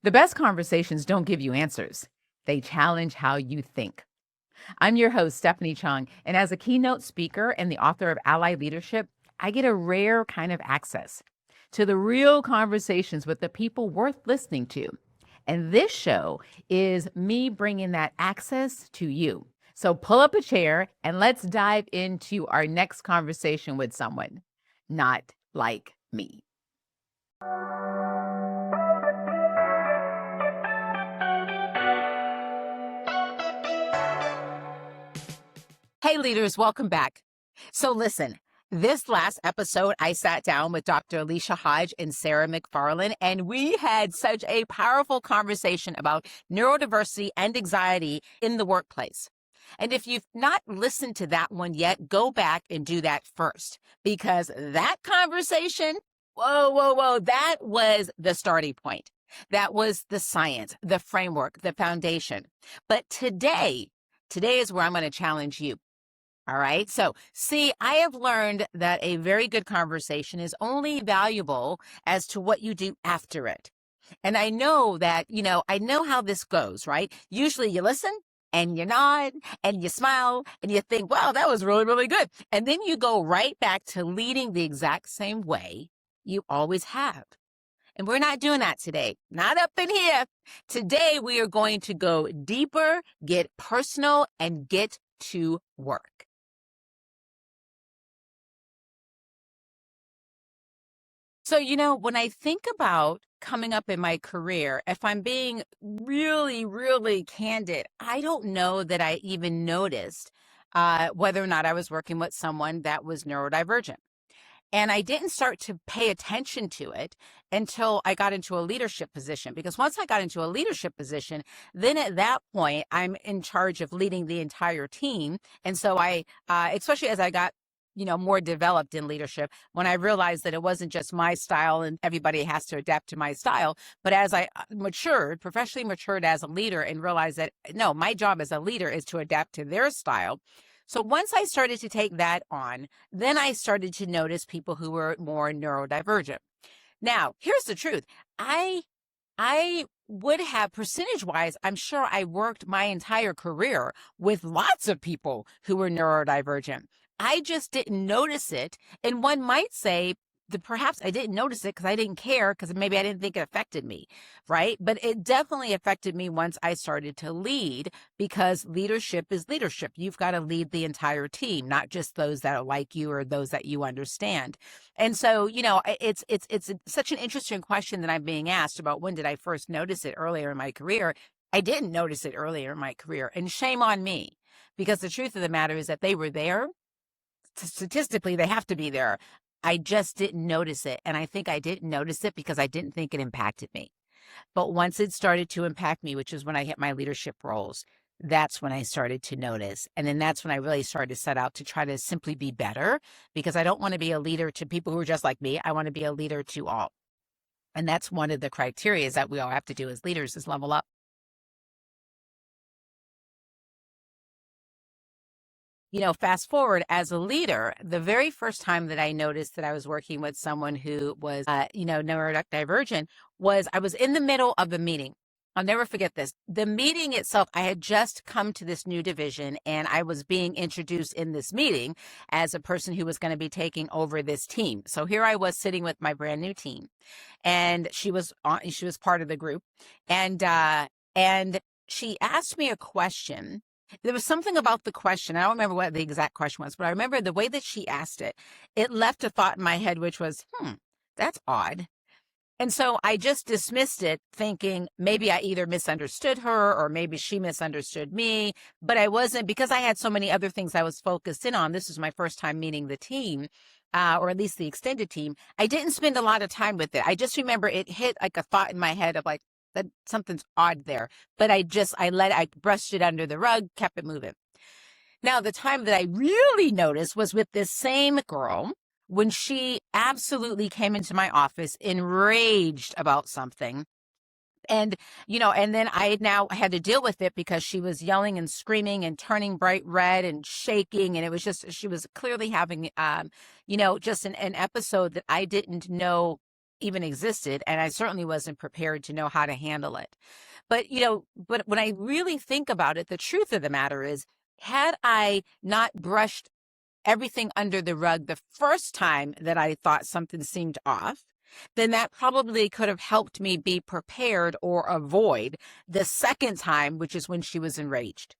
The best conversations don't give you answers. They challenge how you think. I'm your host, Stephanie Chung, and as a keynote speaker and the author of Ally Leadership, I get a rare kind of access to the real conversations with the people worth listening to. And this show is me bringing that access to you. So pull up a chair and let's dive into our next conversation with someone not like me. Hey, leaders, welcome back. So listen, this last episode, I sat down with Dr. Alicia Hodge and Sarah McFarland, and we had such a powerful conversation about neurodiversity and anxiety in the workplace. And if you've not listened to that one yet, go back and do that first, because that conversation, whoa, that was the starting point. That was the science, the framework, the foundation. But today is where I'm going to challenge you. All right. So see, I have learned that a very good conversation is only valuable as to what you do after it. And I know that, I know how this goes, right? Usually you listen and you nod and you smile and you think, wow, that was really, really good. And then you go right back to leading the exact same way you always have. And we're not doing that today, not up in here. Today, we are going to go deeper, get personal, and get to work. So, when I think about coming up in my career, if I'm being really, really candid, I don't know that I even noticed whether or not I was working with someone that was neurodivergent. And I didn't start to pay attention to it until I got into a leadership position. Because once I got into a leadership position, then at that point, I'm in charge of leading the entire team. And so I, especially as I got more developed in leadership, when I realized that it wasn't just my style and everybody has to adapt to my style, but as I professionally matured as a leader and realized that, no, my job as a leader is to adapt to their style. So once I started to take that on, then I started to notice people who were more neurodivergent. Now, here's the truth. I would have, percentage-wise, I'm sure I worked my entire career with lots of people who were neurodivergent. I just didn't notice it. And one might say that perhaps I didn't notice it because I didn't care, because maybe I didn't think it affected me, right? But it definitely affected me once I started to lead, because leadership is leadership. You've got to lead the entire team, not just those that are like you or those that you understand. And so, it's such an interesting question that I'm being asked about when did I first notice it earlier in my career. I didn't notice it earlier in my career, and shame on me, because the truth of the matter is that they were there. Statistically, they have to be there. I just didn't notice it. And I think I didn't notice it because I didn't think it impacted me. But once it started to impact me, which is when I hit my leadership roles, that's when I started to notice. And then that's when I really started to set out to try to simply be better, because I don't want to be a leader to people who are just like me. I want to be a leader to all. And that's one of the criteria that we all have to do as leaders, is level up. Fast forward as a leader, the very first time that I noticed that I was working with someone who was, neurodivergent, was I was in the middle of a meeting. I'll never forget this. The meeting itself, I had just come to this new division, and I was being introduced in this meeting as a person who was going to be taking over this team. So here I was sitting with my brand new team, and she was part of the group, and she asked me a question. There was something about the question. I don't remember what the exact question was, but I remember the way that she asked it. It left a thought in my head, which was, that's odd. And so I just dismissed it, thinking maybe I either misunderstood her or maybe she misunderstood me. But I wasn't, because I had so many other things I was focused in on. This was my first time meeting the team, or at least the extended team. I didn't spend a lot of time with it. I just remember it hit like a thought in my head of like, that something's odd there. But I brushed it under the rug, kept it moving. Now, the time that I really noticed was with this same girl, when she absolutely came into my office enraged about something. And, and then I now had to deal with it because she was yelling and screaming and turning bright red and shaking. And it was just, she was clearly having, just an episode that I didn't know even existed, and I certainly wasn't prepared to know how to handle it. But when I really think about it, the truth of the matter is, had I not brushed everything under the rug the first time that I thought something seemed off, then that probably could have helped me be prepared or avoid the second time, which is when she was enraged.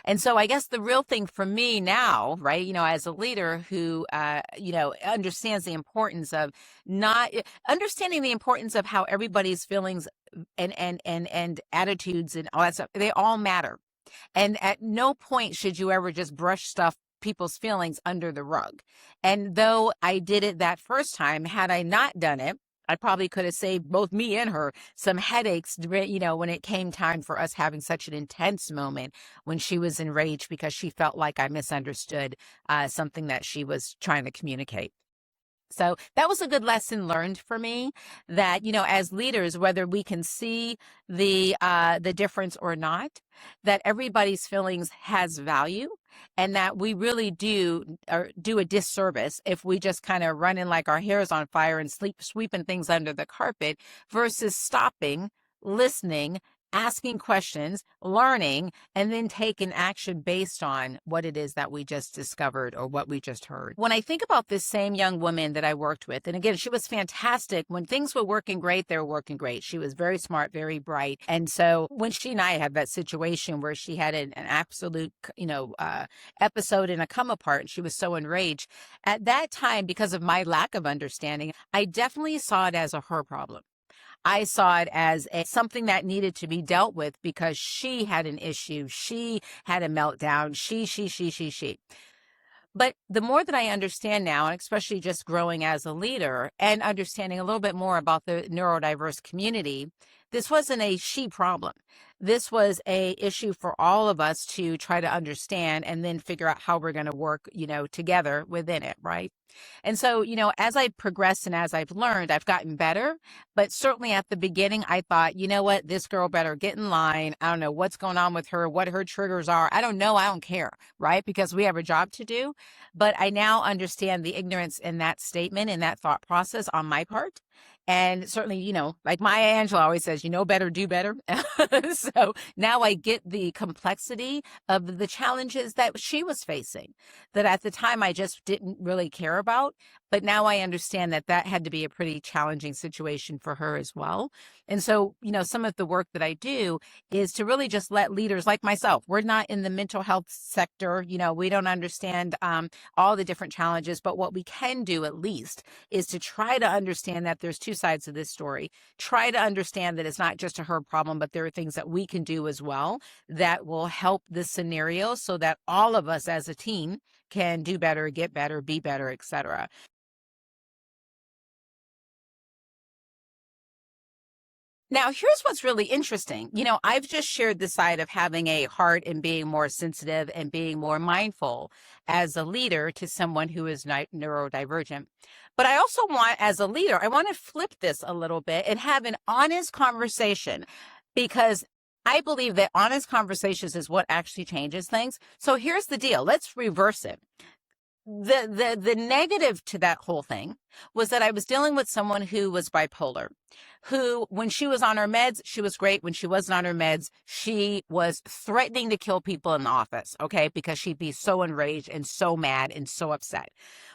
And so I guess the real thing for me now, right, as a leader who, understands the importance of not understanding the importance of how everybody's feelings and attitudes and all that stuff, they all matter. And at no point should you ever just brush people's feelings under the rug. And though I did it that first time, had I not done it, I probably could have saved both me and her some headaches, when it came time for us having such an intense moment when she was enraged because she felt like I misunderstood something that she was trying to communicate. So that was a good lesson learned for me, that, as leaders, whether we can see the difference or not, that everybody's feelings has value, and that we really do a disservice if we just kind of run in like our hair's on fire and sweeping things under the carpet versus stopping, listening, asking questions, learning, and then taking action based on what it is that we just discovered or what we just heard. When I think about this same young woman that I worked with, and again, she was fantastic. When things were working great, they were working great. She was very smart, very bright. And so when she and I had that situation where she had an absolute, episode in a come apart, and she was so enraged, at that time, because of my lack of understanding, I definitely saw it as a her problem. I saw it as something that needed to be dealt with because she had an issue. She had a meltdown. She. But the more that I understand now, and especially just growing as a leader and understanding a little bit more about the neurodiverse community, this wasn't a she problem. This was a issue for all of us to try to understand and then figure out how we're going to work, together within it, right? And so, as I progressed and as I've learned, I've gotten better. But certainly at the beginning, I thought, you know what, this girl better get in line. I don't know what's going on with her, what her triggers are. I don't know. I don't care, right? Because we have a job to do. But I now understand the ignorance in that statement and that thought process on my part. And certainly, like Maya Angelou always says, better, do better. So now I get the complexity of the challenges that she was facing, that at the time I just didn't really care about. But now I understand that had to be a pretty challenging situation for her as well. And so, some of the work that I do is to really just let leaders like myself, we're not in the mental health sector, we don't understand all the different challenges, but what we can do at least is to try to understand that there's two sides of this story. Try to understand that it's not just a her problem, but there are things that we can do as well that will help this scenario so that all of us as a team can do better, get better, be better, etc. Now, here's what's really interesting. I've just shared the side of having a heart and being more sensitive and being more mindful as a leader to someone who is neurodivergent. But I also want, as a leader, I want to flip this a little bit and have an honest conversation, because I believe that honest conversations is what actually changes things. So here's the deal. Let's reverse it. The negative to that whole thing was that I was dealing with someone who was bipolar, who, when she was on her meds, she was great. When she wasn't on her meds, she was threatening to kill people in the office, okay, because she'd be so enraged and so mad and so upset.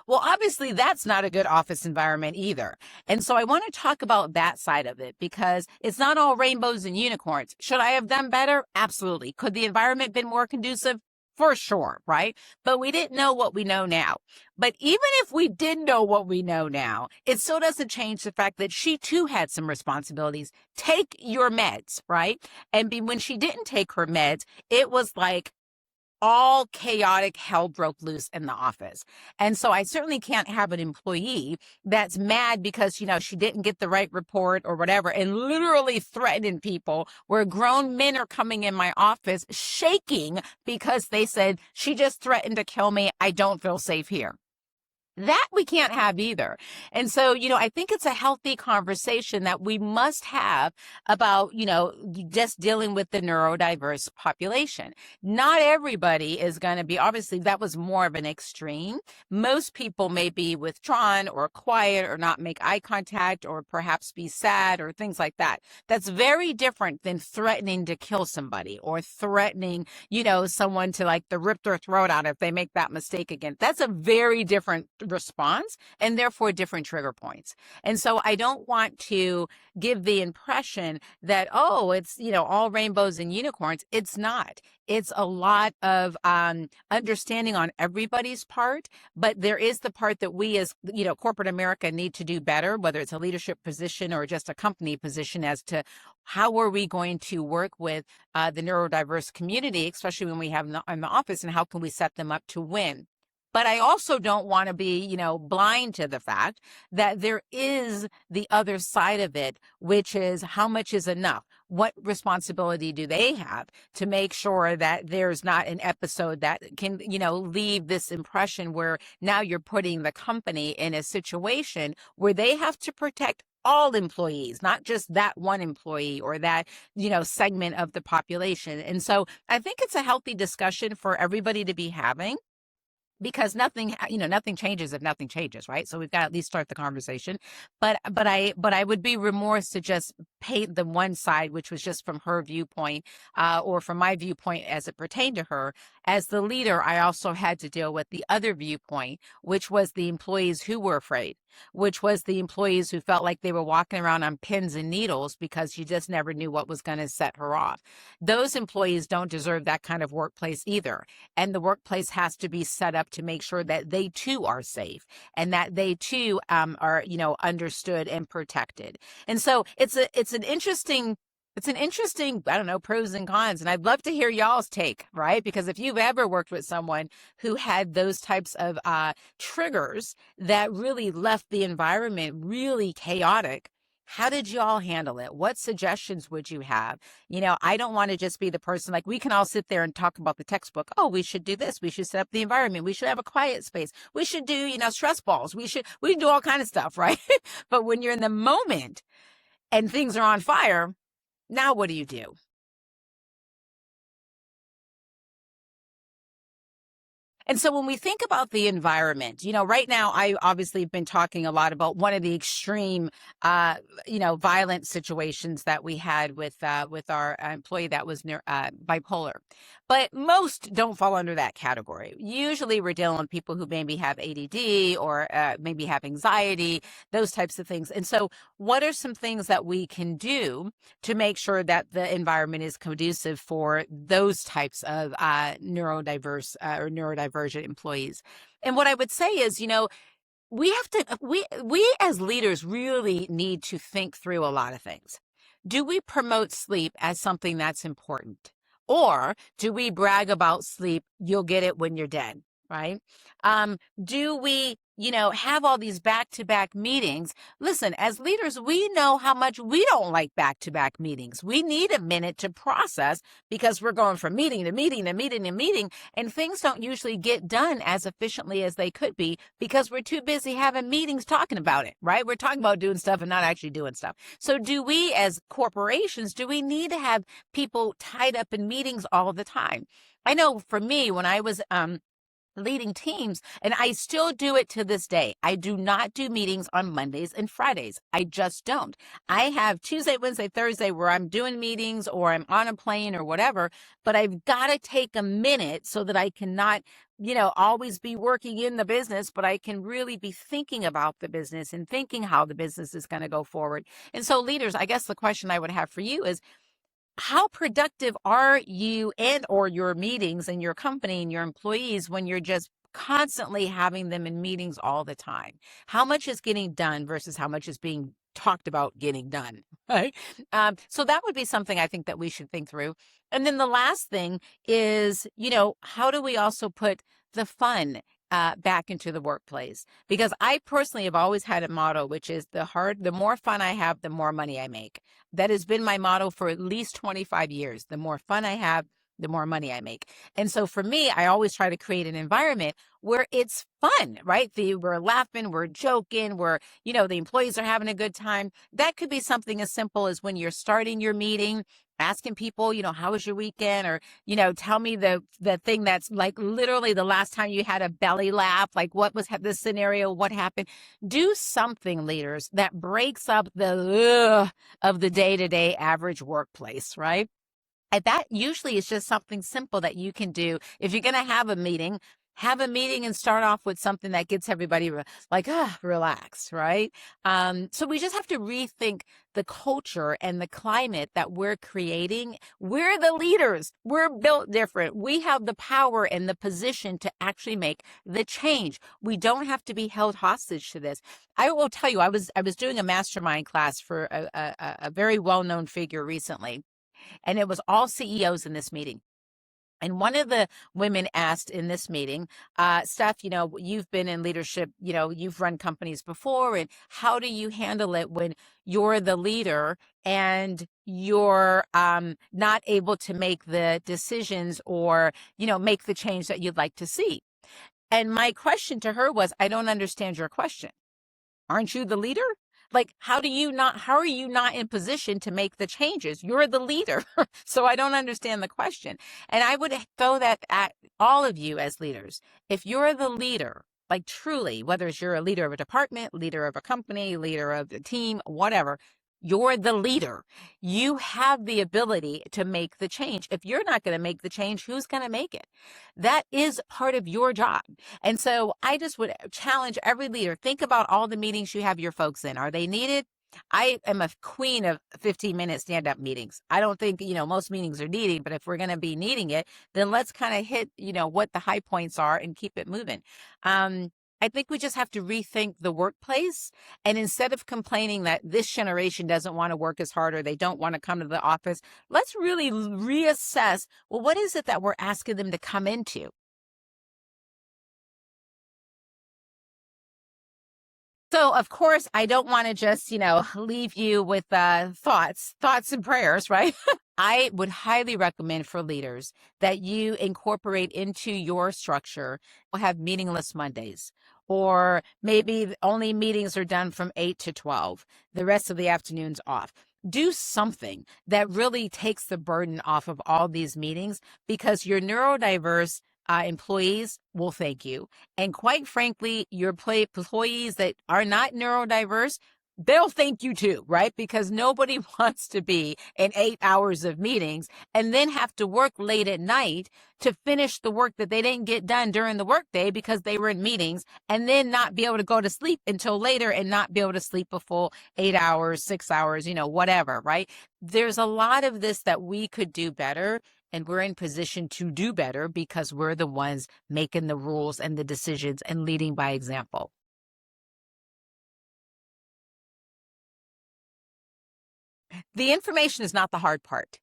Well, obviously, that's not a good office environment either. And so I want to talk about that side of it, because it's not all rainbows and unicorns. Should I have done better? Absolutely. Could the environment been more conducive? For sure, right? But we didn't know what we know now. But even if we did know what we know now, it still doesn't change the fact that she too had some responsibilities. Take your meds, right? And when she didn't take her meds, it was like all chaotic hell broke loose in the office. And so I certainly can't have an employee that's mad because, she didn't get the right report or whatever, and literally threatening people, where grown men are coming in my office shaking because they said, she just threatened to kill me. I don't feel safe here. That we can't have either. And so, I think it's a healthy conversation that we must have about, just dealing with the neurodiverse population. Not everybody is going to be, obviously, that was more of an extreme. Most people may be withdrawn or quiet or not make eye contact or perhaps be sad or things like that. That's very different than threatening to kill somebody or threatening, someone to like to rip their throat out if they make that mistake again. That's a very different response and therefore different trigger points. And so I don't want to give the impression that, oh, it's, all rainbows and unicorns. It's not. It's a lot of understanding on everybody's part, but there is the part that we as, corporate America need to do better, whether it's a leadership position or just a company position, as to how are we going to work with the neurodiverse community, especially when we have them in the office, and how can we set them up to win. But I also don't want to be, blind to the fact that there is the other side of it, which is how much is enough? What responsibility do they have to make sure that there's not an episode that can, leave this impression where now you're putting the company in a situation where they have to protect all employees, not just that one employee or that, segment of the population. And so I think it's a healthy discussion for everybody to be having, because nothing changes if nothing changes, right? So we've got to at least start the conversation. But I would be remorse to just paint the one side, which was just from her viewpoint, or from my viewpoint as it pertained to her. As the leader, I also had to deal with the other viewpoint, which was the employees who were afraid, which was the employees who felt like they were walking around on pins and needles because you just never knew what was going to set her off. Those employees don't deserve that kind of workplace either. And the workplace has to be set up to make sure that they too are safe and that they too are, understood and protected. And so it's an interesting, I don't know, pros and cons. And I'd love to hear y'all's take, right? Because if you've ever worked with someone who had those types of triggers that really left the environment really chaotic, how did y'all handle it? What suggestions would you have? I don't want to just be the person, like, we can all sit there and talk about the textbook. Oh, we should do this. We should set up the environment. We should have a quiet space. We should do, stress balls. We can do all kinds of stuff, right? But when you're in the moment and things are on fire, now what do you do? And so when we think about the environment, right now, I obviously have been talking a lot about one of the extreme, violent situations that we had with our employee that was bipolar. But most don't fall under that category. Usually we're dealing with people who maybe have ADD or maybe have anxiety, those types of things. And so what are some things that we can do to make sure that the environment is conducive for those types of neurodiverse or neurodivergent employees? And what I would say is, we have to, we as leaders really need to think through a lot of things. Do we promote sleep as something that's important? Or do we brag about sleep? You'll get it when you're dead, right? Do we, have all these back-to-back meetings? Listen, as leaders, we know how much we don't like back-to-back meetings. We need a minute to process because we're going from meeting to meeting to meeting to meeting, and things don't usually get done as efficiently as they could be because we're too busy having meetings talking about it, right? We're talking about doing stuff and not actually doing stuff. So do we, as corporations, do we need to have people tied up in meetings all the time? I know for me, when I was leading teams, and I still do it to this day, I do not do meetings on Mondays and Fridays. I just don't. I have Tuesday, Wednesday, Thursday where I'm doing meetings or I'm on a plane or whatever, but I've got to take a minute so that I cannot, always be working in the business, but I can really be thinking about the business and thinking how the business is going to go forward. And so leaders, I guess the question I would have for you is, how productive are you and or your meetings and your company and your employees when you're just constantly having them in meetings all the time? How much is getting done versus how much is being talked about getting done, right? So that would be something I think that we should think through. And then the last thing is, how do we also put the fun back into the workplace? Because I personally have always had a motto, which is the more fun I have, the more money I make. That has been my motto for at least 25 years. The more fun I have, the more money I make. And so for me, I always try to create an environment where it's fun, right? We're laughing, we're joking, the employees are having a good time. That could be something as simple as when you're starting your meeting, asking people, how was your weekend? Or, tell me the thing that's like literally the last time you had a belly laugh, like what was the scenario, what happened? Do something, leaders, that breaks up the of the day-to-day average workplace, right? And that usually is just something simple that you can do. If you're going to have a meeting and start off with something that gets everybody relaxed, right? So we just have to rethink the culture and the climate that we're creating. We're the leaders. We're built different. We have the power and the position to actually make the change. We don't have to be held hostage to this. I will tell you, I was doing a mastermind class for a very well-known figure recently. And it was all CEOs in this meeting. And one of the women asked in this meeting, Steph, you've been in leadership, you've run companies before, and how do you handle it when you're the leader and you're not able to make the decisions or, make the change that you'd like to see? And my question to her was, I don't understand your question. Aren't you the leader? Like, how are you not in position to make the changes? You're the leader. So I don't understand the question. And I would throw that at all of you as leaders. If you're the leader, like truly, whether it's you're a leader of a department, leader of a company, leader of a team, whatever, you're the leader. You have the ability to make the change. If you're not going to make the change, who's going to make it? That is part of your job. And so I just would challenge every leader, think about all the meetings you have your folks in. Are they needed? I am a queen of 15-minute stand-up meetings. I don't think, most meetings are needed, but if we're going to be needing it, then let's kind of hit, what the high points are and keep it moving. I think we just have to rethink the workplace. And instead of complaining that this generation doesn't want to work as hard or they don't want to come to the office, let's really reassess, well, what is it that we're asking them to come into? So, of course, I don't want to just, leave you with thoughts and prayers, right? I would highly recommend for leaders that you incorporate into your structure, have meaningless Mondays, or maybe only meetings are done from 8 to 12, the rest of the afternoon's off. Do something that really takes the burden off of all these meetings, because your neurodiverse employees will thank you. And quite frankly, your employees that are not neurodiverse, they'll thank you too, right? Because nobody wants to be in 8 hours of meetings and then have to work late at night to finish the work that they didn't get done during the workday because they were in meetings, and then not be able to go to sleep until later and not be able to sleep a full 8 hours, 6 hours, whatever, right? There's a lot of this that we could do better. And we're in position to do better because we're the ones making the rules and the decisions and leading by example. The information is not the hard part.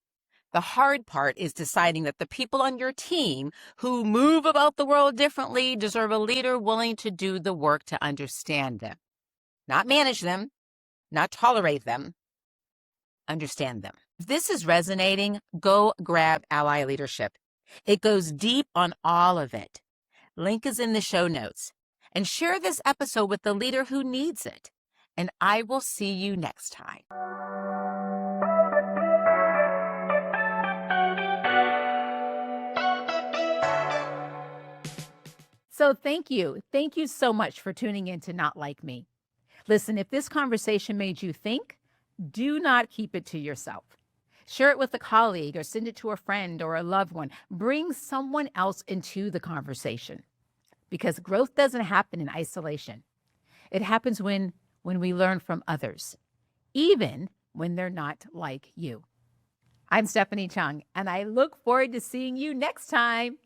The hard part is deciding that the people on your team who move about the world differently deserve a leader willing to do the work to understand them. Not manage them, not tolerate them, understand them. If this is resonating, go grab Ally Leadership. It goes deep on all of it. Link is in the show notes. And share this episode with the leader who needs it. And I will see you next time. So thank you. Thank you so much for tuning in to Not Like Me. Listen, if this conversation made you think, do not keep it to yourself. Share it with a colleague or send it to a friend or a loved one. Bring someone else into the conversation, because growth doesn't happen in isolation. It happens when we learn from others, even when they're not like you. I'm Stephanie Chung, and I look forward to seeing you next time.